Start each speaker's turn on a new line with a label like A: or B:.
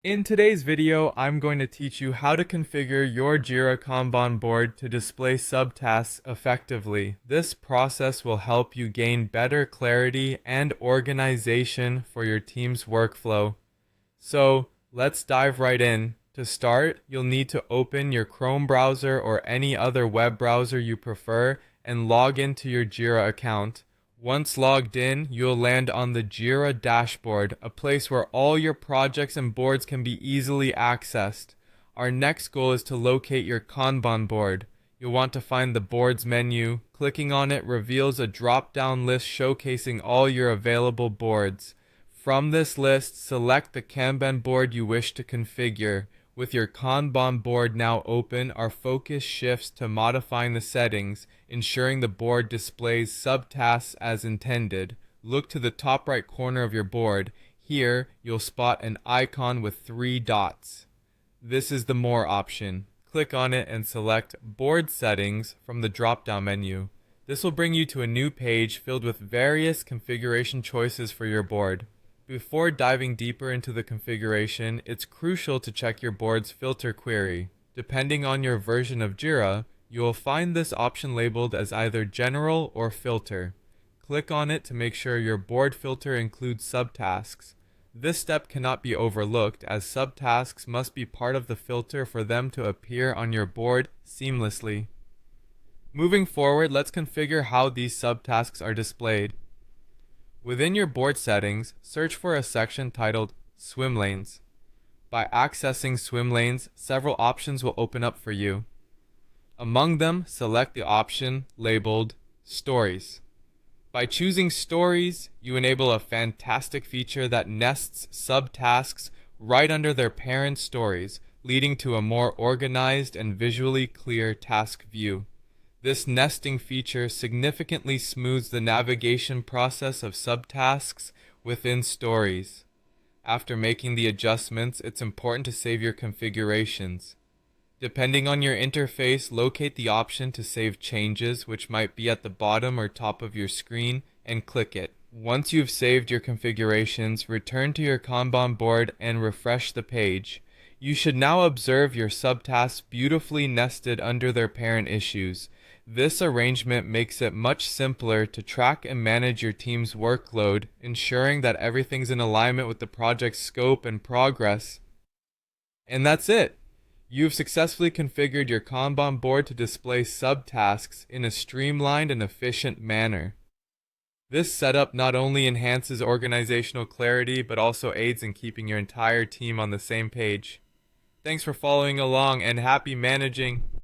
A: In today's video, I'm going to teach you how to configure your Jira Kanban board to display subtasks effectively. This process will help you gain better clarity and organization for your team's workflow. So let's dive right in. To start, you'll need to open your Chrome browser or any other web browser you prefer and log into your Jira account. Once logged in, you'll land on the Jira dashboard, a place where all your projects and boards can be easily accessed. Our next goal is to locate your Kanban board. You'll want to find the Boards menu. Clicking on it reveals a drop-down list showcasing all your available boards. From this list, select the Kanban board you wish to configure. With your Kanban board now open, our focus shifts to modifying the settings, ensuring the board displays subtasks as intended. Look to the top right corner of your board. Here, you'll spot an icon with 3 dots. This is the More option. Click on it and select Board Settings from the drop-down menu. This will bring you to a new page filled with various configuration choices for your board. Before diving deeper into the configuration, it's crucial to check your board's filter query. Depending on your version of Jira, you will find this option labeled as either General or Filter. Click on it to make sure your board filter includes subtasks. This step cannot be overlooked, as subtasks must be part of the filter for them to appear on your board seamlessly. Moving forward, let's configure how these subtasks are displayed. Within your board settings, search for a section titled Swimlanes. By accessing Swimlanes, several options will open up for you. Among them, select the option labeled Stories. By choosing Stories, you enable a fantastic feature that nests subtasks right under their parent stories, leading to a more organized and visually clear task view. This nesting feature significantly smooths the navigation process of subtasks within stories. After making the adjustments, it's important to save your configurations. Depending on your interface, locate the option to save changes, which might be at the bottom or top of your screen, and click it. Once you've saved your configurations, return to your Kanban board and refresh the page. You should now observe your subtasks beautifully nested under their parent issues. This arrangement makes it much simpler to track and manage your team's workload, ensuring that everything's in alignment with the project's scope and progress. And that's it! You've successfully configured your Kanban board to display subtasks in a streamlined and efficient manner. This setup not only enhances organizational clarity, but also aids in keeping your entire team on the same page. Thanks for following along, and happy managing!